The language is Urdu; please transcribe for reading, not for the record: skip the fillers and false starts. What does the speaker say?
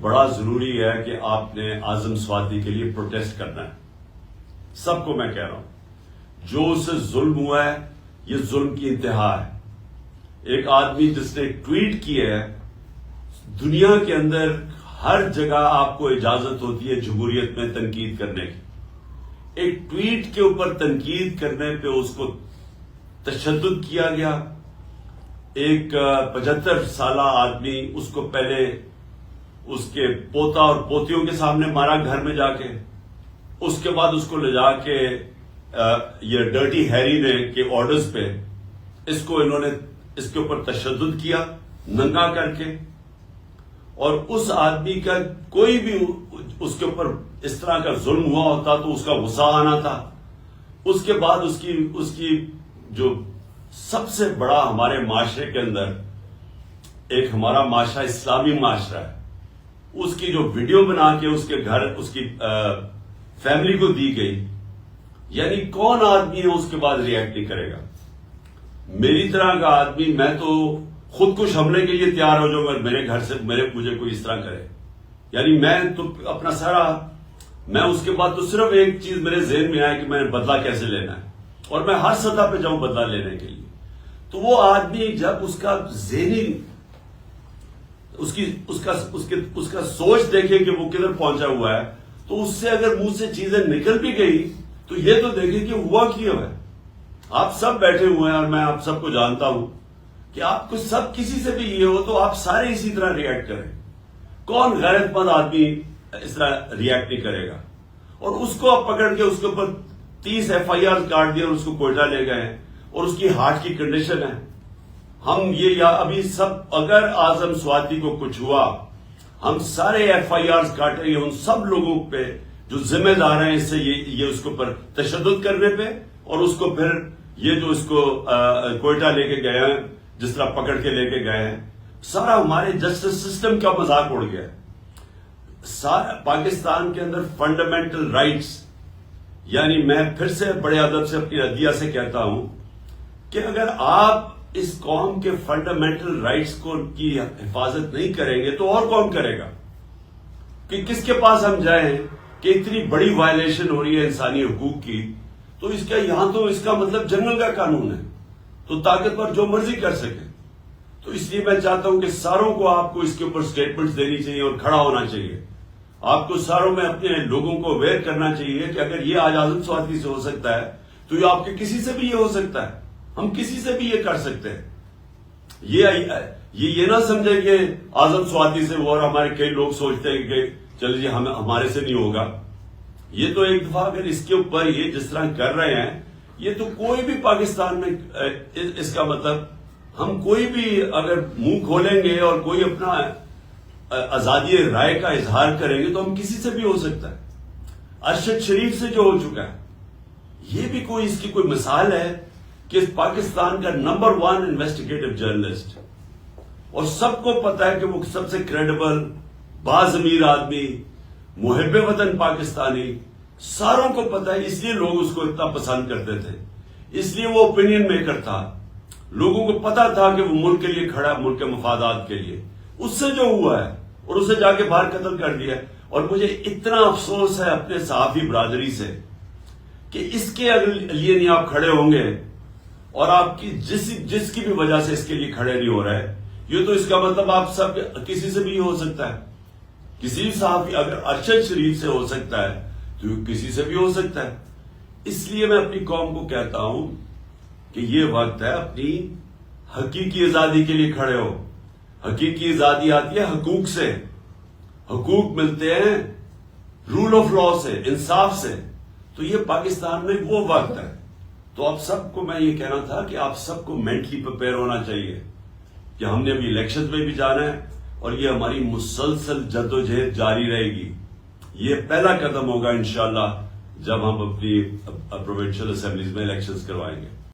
بڑا ضروری ہے کہ آپ نے اعظم سواتی کے لیے پروٹیسٹ کرنا ہے. سب کو میں کہہ رہا ہوں، جو اسے ظلم ہوا ہے یہ ظلم کی انتہا ہے. ایک آدمی جس نے ٹویٹ کیا ہے، دنیا کے اندر ہر جگہ آپ کو اجازت ہوتی ہے جمہوریت میں تنقید کرنے کی. ایک ٹویٹ کے اوپر تنقید کرنے پہ اس کو تشدد کیا گیا. ایک 75 سالہ آدمی، اس کو پہلے اس کے پوتا اور پوتیوں کے سامنے مارا گھر میں جا کے، اس کے بعد اس کو لے جا کے یہ ڈرٹی ہیری نے کے آرڈرز پہ انہوں نے اس کے اوپر تشدد کیا ننگا کر کے. اور اس آدمی کا کوئی بھی اس کے اوپر اس طرح کا ظلم ہوا ہوتا تو اس کا غصہ آنا تھا. اس کے بعد اس کی جو سب سے بڑا ہمارے معاشرے کے اندر، ایک ہمارا معاشرہ اسلامی معاشرہ ہے، اس کی جو ویڈیو بنا کے اس کے گھر اس کی فیملی کو دی گئی، یعنی کون آدمی ہے اس کے بعد ریئیکٹ نہیں کرے گا؟ میری طرح کا آدمی، میں تو خودکش حملے کے لیے تیار ہو جاؤں گا میرے گھر سے مجھے کوئی اس طرح کرے. یعنی میں تو اپنا میں اس کے بعد تو صرف ایک چیز میرے ذہن میں آئے کہ میں نے بدلہ کیسے لینا ہے، اور میں ہر سطح پہ جاؤں بدلہ لینے کے لیے. تو وہ آدمی جب اس کا ذہنی اس کا سوچ دیکھے کہ وہ کدھر پہنچا ہوا ہے، تو اس سے اگر منہ سے چیزیں نکل بھی گئی تو یہ تو دیکھیں کہ ہوا کیوں ہے. آپ سب بیٹھے ہوئے ہیں اور میں آپ سب کو جانتا ہوں کہ آپ کو سب کسی سے بھی یہ ہو تو آپ سارے اسی طرح ریئیکٹ کریں. کون غیرت مند آدمی اس طرح ریئیکٹ نہیں کرے گا؟ اور اس کو آپ پکڑ کے اس کے اوپر 30 FIR کاٹ دیا اور اس کو کوئٹہ لے گئے ہیں، اور اس کی ہارٹ کی کنڈیشن ہے. ہم یہ ابھی سب، اگر اعظم سواتی کو کچھ ہوا، ہم سارے FIRs کاٹیں گے ان سب لوگوں پہ جو ذمہ دار ہیں اس سے یہ اس کے اوپر تشدد کرنے پہ، اور اس کو پھر یہ جو اس کو کوئٹہ لے کے گئے ہیں، جس طرح پکڑ کے لے کے گئے ہیں. سارا ہمارے جسٹس سسٹم کا مذاق اڑ گیا. سارا پاکستان کے اندر فنڈامنٹل رائٹس، یعنی میں پھر سے بڑے ادب سے اپنی عدلیہ سے کہتا ہوں کہ اگر آپ اس قوم کے فنڈامنٹل رائٹس کی حفاظت نہیں کریں گے تو اور کون کرے گا؟ کہ کس کے پاس ہم جائیں کہ اتنی بڑی وائلیشن ہو رہی ہے انسانی حقوق کی، تو یہاں تو اس کا مطلب جنگل کا قانون ہے، تو طاقتور جو مرضی کر سکے. تو اس لیے میں چاہتا ہوں کہ ساروں کو آپ کو اس کے اوپر سٹیٹمنٹس دینی چاہیے اور کھڑا ہونا چاہیے. آپ کو ساروں میں اپنے لوگوں کو اویئر کرنا چاہیے کہ اگر یہ آج اعظم سواتی سے ہو سکتا ہے تو یہ آپ کے کسی سے بھی یہ ہو سکتا ہے. ہم کسی سے بھی یہ کر سکتے ہیں. یہ نہ سمجھے کہ اعظم سواتی سے وہ، اور ہمارے کئی لوگ سوچتے ہیں کہ چل جی ہمارے سے نہیں ہوگا. یہ تو ایک دفعہ اگر اس کے اوپر یہ جس طرح کر رہے ہیں، یہ تو کوئی بھی پاکستان میں اس کا مطلب ہم کوئی بھی اگر منہ کھولیں گے اور کوئی اپنا آزادی رائے کا اظہار کریں گے تو ہم کسی سے بھی ہو سکتا ہے. ارشد شریف سے جو ہو چکا ہے، یہ بھی کوئی اس کی کوئی مثال ہے کہ پاکستان کا نمبر 1 انویسٹیگیٹو جرنلسٹ، اور سب کو پتا ہے کہ وہ سب سے کریڈیبل باضمیر آدمی، محب وطن پاکستانی، ساروں کو پتا ہے. اس لیے لوگ اس کو اتنا پسند کرتے تھے، اس لیے وہ اوپینین میکر تھا. لوگوں کو پتا تھا کہ وہ ملک کے لیے کھڑا، ملک کے مفادات کے لیے. اس سے جو ہوا ہے اور اسے جا کے باہر قتل کر دیا. اور مجھے اتنا افسوس ہے اپنے صحافی برادری سے کہ اس کے لیے نہیں آپ کھڑے ہوں گے، اور آپ کی جس کی بھی وجہ سے اس کے لیے کھڑے نہیں ہو رہے. یہ تو اس کا مطلب آپ سب کسی سے بھی ہو سکتا ہے. کسی صحافی، اگر ارشد شریف سے ہو سکتا ہے تو کسی سے بھی ہو سکتا ہے. اس لیے میں اپنی قوم کو کہتا ہوں کہ یہ وقت ہے اپنی حقیقی آزادی کے لیے کھڑے ہو. حقیقی آزادی آتی ہے حقوق سے. حقوق ملتے ہیں رول آف لا سے، انصاف سے. تو یہ پاکستان میں وہ وقت ہے. تو آپ سب کو میں یہ کہنا تھا کہ آپ سب کو مینٹلی پریپیئر ہونا چاہیے کہ ہم نے ابھی الیکشن میں بھی جانا ہے، اور یہ ہماری مسلسل جدوجہد جاری رہے گی. یہ پہلا قدم ہوگا انشاءاللہ جب ہم اپنی پروونشل اسمبلیز میں الیکشنز کروائیں گے.